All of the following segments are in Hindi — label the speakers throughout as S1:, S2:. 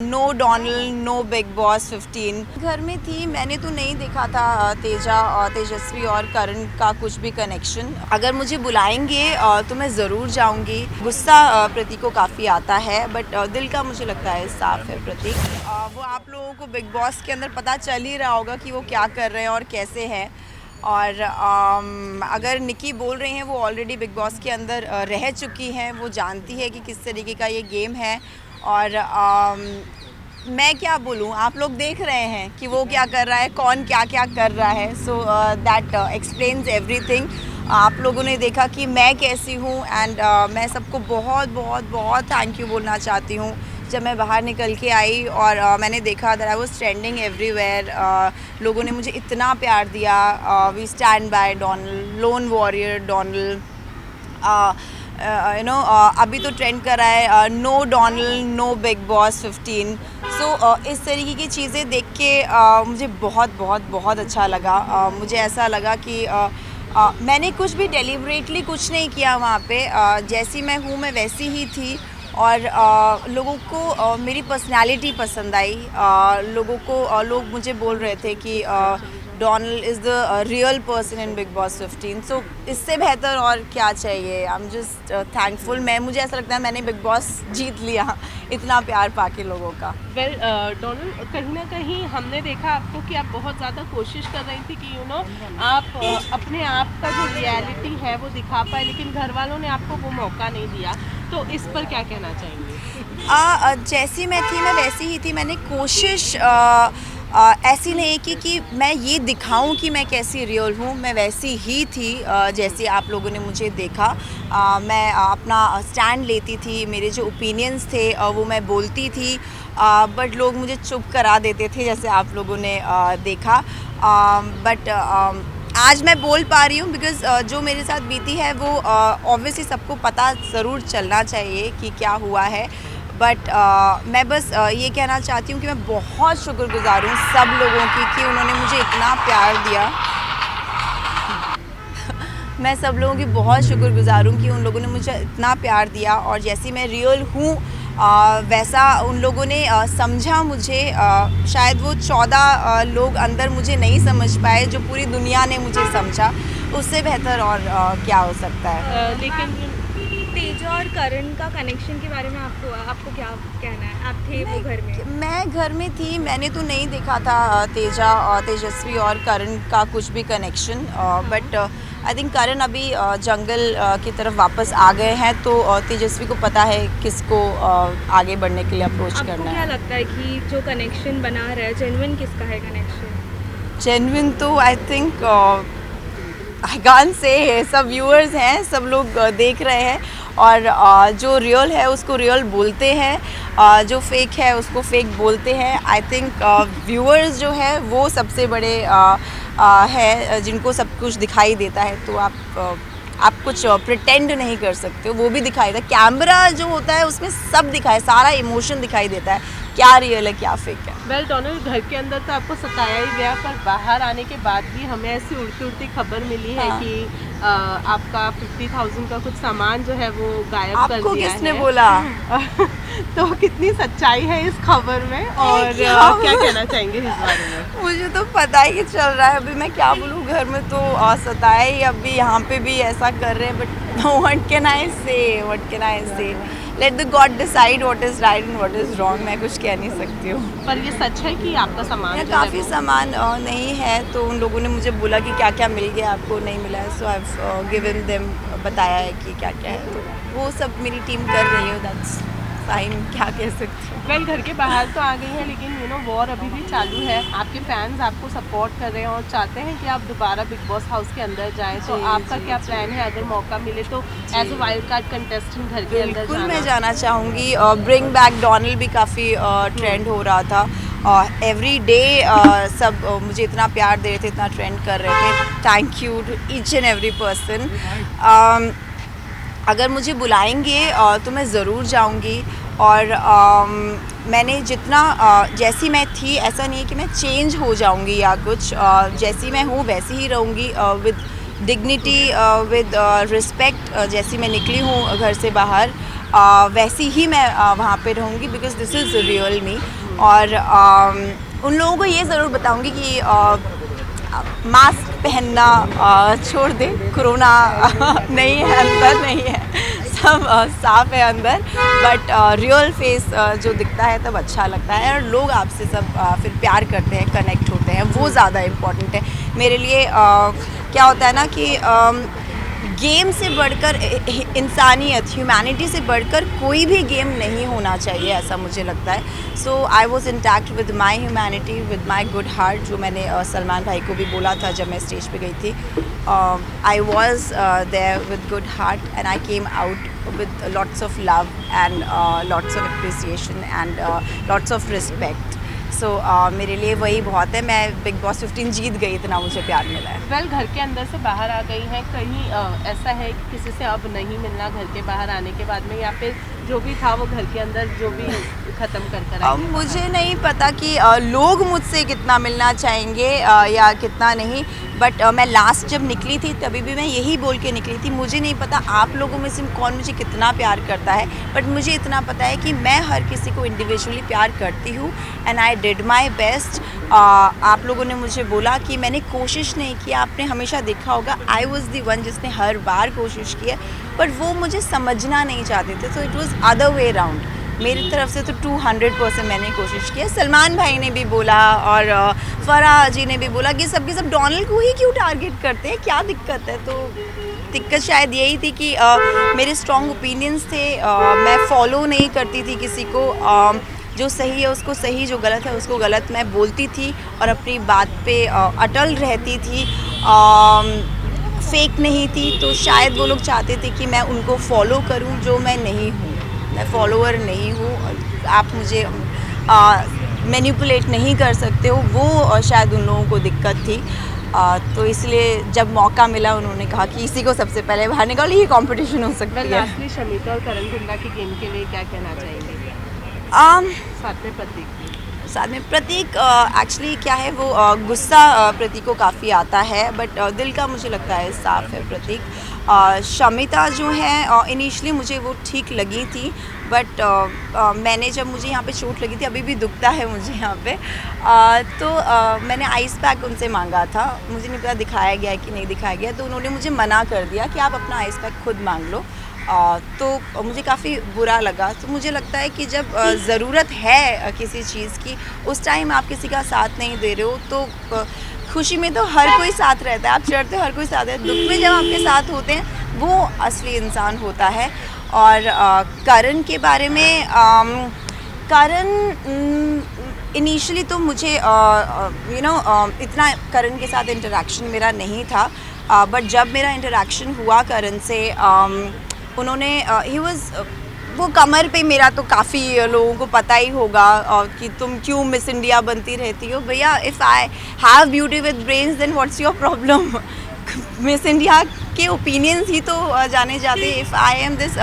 S1: No Donald, no Bigg Boss 15। घर में थी, मैंने तो नहीं देखा था तेजस्वी और करण का कुछ भी कनेक्शन। अगर मुझे बुलाएंगे तो मैं ज़रूर जाऊंगी। गुस्सा प्रतीक को काफ़ी आता है, बट दिल का मुझे लगता है साफ है प्रतीक। वो आप लोगों को बिग बॉस के अंदर पता चल ही रहा होगा कि वो क्या कर रहे हैं और कैसे हैं। और अगर निकी बोल रही हैं, वो ऑलरेडी बिग बॉस के अंदर रह चुकी हैं, वो जानती है कि किस तरीके का ये गेम है। और मैं क्या बोलूँ, आप लोग देख रहे हैं कि वो क्या कर रहा है, कौन क्या क्या कर रहा है। So that explains everything. आप लोगों ने देखा कि मैं कैसी हूँ, एंड मैं सबको बहुत बहुत बहुत थैंक यू बोलना चाहती हूँ। जब मैं बाहर निकल के आई और मैंने देखा that I was trending everywhere, लोगों ने मुझे इतना प्यार दिया। We stand by Donald, lone warrior Donald. अभी तो ट्रेंड कर रहा है no Donald, no Bigg Boss 15। So इस तरीके की चीज़ें देख के मुझे बहुत बहुत बहुत अच्छा लगा। मुझे ऐसा लगा कि मैंने कुछ भी डेलिबरेटली कुछ नहीं किया वहाँ पे। जैसी मैं हूँ मैं वैसी ही थी। और लोगों को मेरी पर्सनालिटी पसंद आई। लोगों को लोग मुझे बोल रहे थे कि Donald is the real person in big Boss 15। सो इससे बेहतर और क्या चाहिए। I am just thankful. मुझे ऐसा लगता है मैंने बिग बॉस जीत लिया इतना प्यार पाके लोगों का।
S2: वेल डोनाल्ड, कहीं ना कहीं हमने देखा आपको कि आप बहुत ज़्यादा कोशिश कर रही थी कि आप अपने आप का जो रियलिटी है वो दिखा पाए, लेकिन घर वालों ने आपको वो मौका नहीं दिया। तो इस पर क्या कहना चाहेंगे?
S1: जैसी मैं थी मैं वैसी ही थी। मैंने कोशिश ऐसी नहीं की कि मैं ये दिखाऊं कि मैं कैसी रियल हूँ। मैं वैसी ही थी जैसे आप लोगों ने मुझे देखा। मैं अपना स्टैंड लेती थी, मेरे जो ओपिनियंस थे वो मैं बोलती थी। बट लोग मुझे चुप करा देते थे, जैसे आप लोगों ने देखा। बट आज मैं बोल पा रही हूँ बिकॉज़ जो मेरे साथ बीती है वो ऑब्वियसली सबको पता ज़रूर चलना चाहिए कि क्या हुआ है। बट मैं बस ये कहना चाहती हूँ कि मैं बहुत शुक्रगुज़ार हूँ सब लोगों की कि उन्होंने मुझे इतना प्यार दिया। मैं सब लोगों की बहुत शुक्रगुज़ार हूँ कि उन लोगों ने मुझे इतना प्यार दिया, और जैसी मैं रियल हूँ वैसा उन लोगों ने समझा मुझे। शायद वो 14 लोग अंदर मुझे नहीं समझ पाए जो पूरी दुनिया ने मुझे समझा। उससे बेहतर और क्या हो सकता है।
S2: लेकिन
S3: तेजा और करण का कनेक्शन के बारे में आपको क्या कहना है? आप थे वो घर में?
S1: मैं घर में थी, मैंने तो नहीं देखा था तेजस्वी और करण का कुछ भी कनेक्शन। बट आई थिंक करण अभी जंगल की तरफ वापस आ गए हैं, तो तेजस्वी को पता है किसको आगे बढ़ने के लिए अप्रोच करना है।
S3: आपको क्या लगता है कि जो कनेक्शन बना रहा है जेन्युइन किसका है कनेक्शन?
S1: जेन्युइन तो I think I can't say. सब व्यूअर्स हैं, सब लोग देख रहे हैं, और जो रियल है उसको रियल बोलते हैं, जो फेक है उसको फेक बोलते हैं। आई थिंक व्यूअर्स जो है वो सबसे बड़े है जिनको सब कुछ दिखाई देता है। तो आप कुछ प्रिटेंड नहीं कर सकते हो, वो भी दिखाई देता है। कैमरा जो होता है उसमें सब दिखाए, सारा इमोशन दिखाई देता है, क्या रियल है क्या फेक है।
S2: वेल डोनाल्ड, घर के अंदर तो आपको सताया ही गया, पर बाहर आने के बाद भी हमें ऐसी उड़ती उड़ती खबर मिली है कि आपका 50,000 का कुछ सामान जो है वो गायब कर दिया है।
S1: आपको किसने बोला?
S2: तो कितनी सच्चाई है इस खबर में, और क्या कहना चाहेंगे इस बारे में?
S1: मुझे तो पता ही चल रहा है, अभी मैं क्या बोलूँ। घर में तो सताया ही, अभी यहाँ पे भी ऐसा कर रहे हैं। बट व्हाट कैन आई से? Let the God decide what is right and what is wrong. मैं कुछ कह नहीं सकती हूँ।
S2: पर ये सच है कि आपका सामान जो है
S1: काफ़ी सामान नहीं है, तो उन लोगों ने मुझे बोला कि क्या क्या मिल गया आपको, नहीं मिला है। So I have given them, बताया है कि क्या क्या है। तो वो सब मेरी टीम कर रही है, दैट्स फाइन, क्या कह सकती हूँ।
S2: वेल, घर के बाहर तो आ गई है, लेकिन वॉर अभी भी चालू है। आपके फैंस आपको सपोर्ट कर रहे हैं और चाहते हैं कि आप दोबारा बिग बॉस हाउस के अंदर जाएं। तो आपका क्या प्लान है अगर मौका मिले तो as a wild card contestant घर के अंदर
S1: बिल्कुल मैं जाना चाहूँगी। ब्रिंग बैक डोनाल्ड भी काफ़ी ट्रेंड हो रहा था। एवरी डे सब मुझे इतना प्यार दे रहे थे, इतना ट्रेंड कर रहे थे। Thank you to each and every person. अगर मुझे बुलाएंगे तो मैं ज़रूर जाऊंगी। और मैंने जितना जैसी मैं थी, ऐसा नहीं है कि मैं चेंज हो जाऊंगी या कुछ। जैसी मैं हूँ वैसी ही रहूँगी, विद डिग्निटी, विद रिस्पेक्ट। जैसी मैं निकली हूँ घर से बाहर, वैसी ही मैं वहाँ पे रहूँगी, because this is real me. और उन लोगों को ये ज़रूर बताऊँगी कि मास्क पहनना छोड़ दे, कोरोना नहीं है, अंदर नहीं है, सब साफ है अंदर, बट रियल फेस जो दिखता है तब अच्छा लगता है, और लोग आपसे सब फिर प्यार करते हैं, कनेक्ट होते हैं, वो ज़्यादा इम्पोर्टेंट है मेरे लिए। क्या होता है ना कि गेम से बढ़कर इंसानियत, ह्यूमैनिटी से बढ़कर कोई भी गेम नहीं होना चाहिए, ऐसा मुझे लगता है। So I was intact with my humanity, with my good heart, जो मैंने सलमान भाई को भी बोला था जब मैं स्टेज पे गई थी। I was there with good heart and I came out with lots of love and lots of appreciation and lots of respect. So मेरे लिए वही बहुत है। मैं बिग बॉस 15 जीत गई, इतना मुझे प्यार मिला है।
S2: वेल, घर के अंदर से बाहर आ गई हैं, कहीं ऐसा है कि किसी से अब नहीं मिलना घर के बाहर आने के बाद में, या फिर जो भी था वो घर के अंदर जो भी ख़त्म कर
S1: अब मुझे नहीं पता कि लोग मुझसे कितना मिलना चाहेंगे या कितना नहीं, बट मैं लास्ट जब निकली थी तभी भी मैं यही बोल के निकली थी, मुझे नहीं पता आप लोगों में से कौन मुझे कितना प्यार करता है, बट मुझे इतना पता है कि मैं हर किसी को इंडिविजुअली प्यार करती हूँ and I did my best. आप लोगों ने मुझे बोला कि मैंने कोशिश नहीं की, आपने हमेशा देखा होगा आई वॉज दी वन जिसने हर बार कोशिश की है, बट वो मुझे समझना नहीं चाहते थे, तो it was other way round. मेरी तरफ से तो 200% मैंने कोशिश की है। सलमान भाई ने भी बोला और फराह जी ने भी बोला कि सबके सब डोनाल्ड को ही क्यों टारगेट करते हैं, क्या दिक्कत है। तो दिक्कत शायद यही थी कि मेरे स्ट्रॉन्ग ओपिनियंस थे, मैं फॉलो नहीं करती थी किसी को, जो सही है उसको सही, जो गलत है उसको गलत मैं बोलती थी और अपनी बात पे अटल रहती थी, फेक नहीं थी। तो शायद वो लोग चाहते थे कि मैं उनको फॉलो करूं, जो मैं नहीं हूं, मैं फॉलोअर नहीं हूँ। आप मुझे मैनिपुलेट नहीं कर सकते हो, वो शायद उन लोगों को दिक्कत थी। तो इसलिए जब मौका मिला उन्होंने कहा कि इसी को सबसे पहले बाहर निकालो, ये कंपटीशन हो सकती है।
S2: लास्टली शमिता और करण कुंडा की गेम के लिए क्या कहना चाहेंगे? साथ में प्रतीक एक्चुअली क्या है, वो गुस्सा प्रतीक को काफ़ी आता है, बट दिल का मुझे लगता है साफ है प्रतीक। शमिता जो है इनिशियली मुझे वो ठीक लगी थी, बट मैंने जब मुझे यहाँ पे चोट लगी थी, अभी भी दुखता है मुझे यहाँ पे, तो मैंने आइस पैक उनसे मांगा था, मुझे नहीं पता दिखाया गया है कि नहीं दिखाया गया, तो उन्होंने मुझे मना कर दिया कि आप अपना आइस पैक खुद मांग लो। तो मुझे काफ़ी बुरा लगा। तो मुझे लगता है कि जब ज़रूरत है किसी चीज़ की, उस टाइम आप किसी का साथ नहीं दे रहे हो, तो खुशी में तो हर कोई साथ रहता है, आप चढ़ते हो हर कोई साथ है, दुख में जब आपके साथ होते हैं वो असली इंसान होता है। और करण के बारे में, करण इनिशियली तो मुझे इतना करण के साथ इंटरेक्शन मेरा नहीं था, बट जब मेरा इंटरेक्शन हुआ करण से, उन्होंने ही वाज, वो कमर पे मेरा तो काफ़ी लोगों को पता ही होगा कि तुम क्यों मिस इंडिया बनती रहती हो। भैया, if I have beauty with brains then what's your problem. Miss India के ओपिनियंस ही तो जाने जाते। If I am this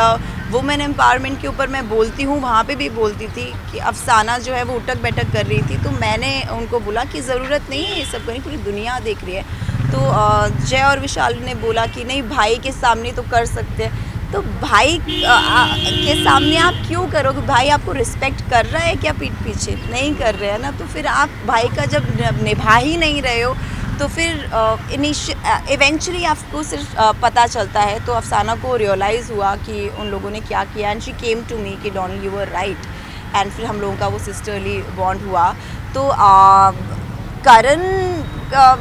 S2: women empowerment के ऊपर मैं बोलती हूँ, वहाँ पे भी बोलती थी कि अफसाना जो है वो उठक बैठक कर रही थी, तो मैंने उनको बोला कि ज़रूरत नहीं है ये सब करनी, पूरी दुनिया देख रही है। तो जय और विशाल ने बोला कि नहीं, भाई के सामने तो कर सकते हैं। तो भाई के सामने आप क्यों करोगे? भाई आपको रिस्पेक्ट कर रहा है क्या पीठ पीछे? नहीं कर रहे हैं ना, तो फिर आप भाई का जब निभा ही नहीं रहे हो, तो फिर इवेंचुअली आपको सिर्फ पता चलता है। तो अफसाना को रियलाइज़ हुआ कि उन लोगों ने क्या किया, and she came to me कि Donald you were right, and फिर हम लोगों का वो सिस्टरली बॉन्ड हुआ। तो करण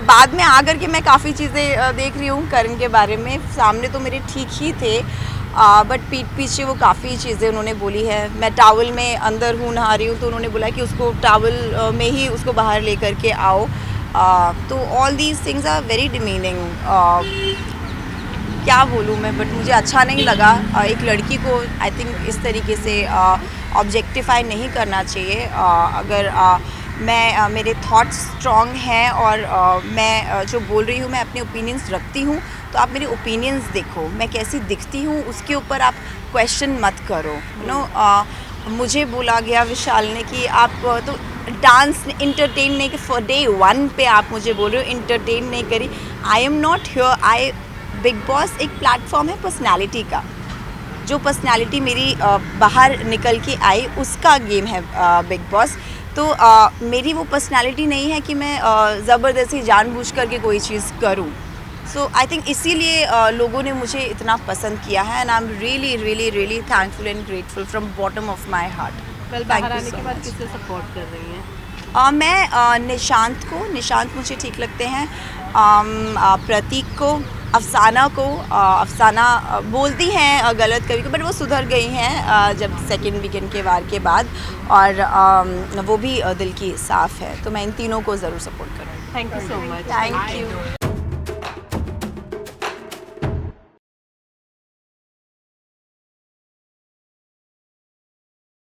S2: बाद में आकर के मैं काफ़ी चीज़ें देख रही हूँ करण के बारे में, सामने तो मेरे ठीक ही थे, बट पीठ पीछे वो काफ़ी चीज़ें उन्होंने बोली है। मैं टावल में अंदर हूँ, नहा रही हूँ, तो उन्होंने बोला कि उसको टावल में ही उसको बाहर लेकर के आओ। तो all these things are very demeaning. क्या बोलूँ मैं, बट मुझे अच्छा नहीं लगा। एक लड़की को आई थिंक इस तरीके से ऑब्जेक्टिफाई नहीं करना चाहिए। अगर मैं मेरे थॉट्स स्ट्रॉन्ग हैं और मैं जो बोल रही हूँ, मैं अपने ओपिनियंस रखती हूँ, तो आप मेरे ओपिनियंस देखो, मैं कैसी दिखती हूँ उसके ऊपर आप क्वेश्चन मत करो। मुझे बोला गया विशाल ने कि आप तो डांस इंटरटेन नहीं, कि फॉर डे 1 पे आप मुझे बोल रहे हो इंटरटेन नहीं करी। I am not here, big boss एक प्लेटफॉर्म है पर्सनालिटी का,
S1: जो पर्सनालिटी मेरी बाहर निकल के आई उसका गेम है बिग बॉस। तो मेरी वो पर्सनालिटी नहीं है कि मैं ज़बरदस्ती जानबूझ करके कोई चीज़ करूं। सो आई थिंक इसीलिए लोगों ने मुझे इतना पसंद किया है and I am really really really thankful and grateful from bottom of my heart.
S2: कल बाहर आने के बाद किससे सपोर्ट कर रही हैं?
S1: मैं निशांत मुझे ठीक लगते हैं, प्रतीक को, अफसाना को। अफसाना बोलती हैं गलत कभी बट वो सुधर गई हैं जब सेकेंड वीकेंड के वार के बाद, और वो भी दिल की साफ़ है। तो मैं इन तीनों को ज़रूर सपोर्ट करूँगी।
S2: Thank you so much.
S1: Thank you.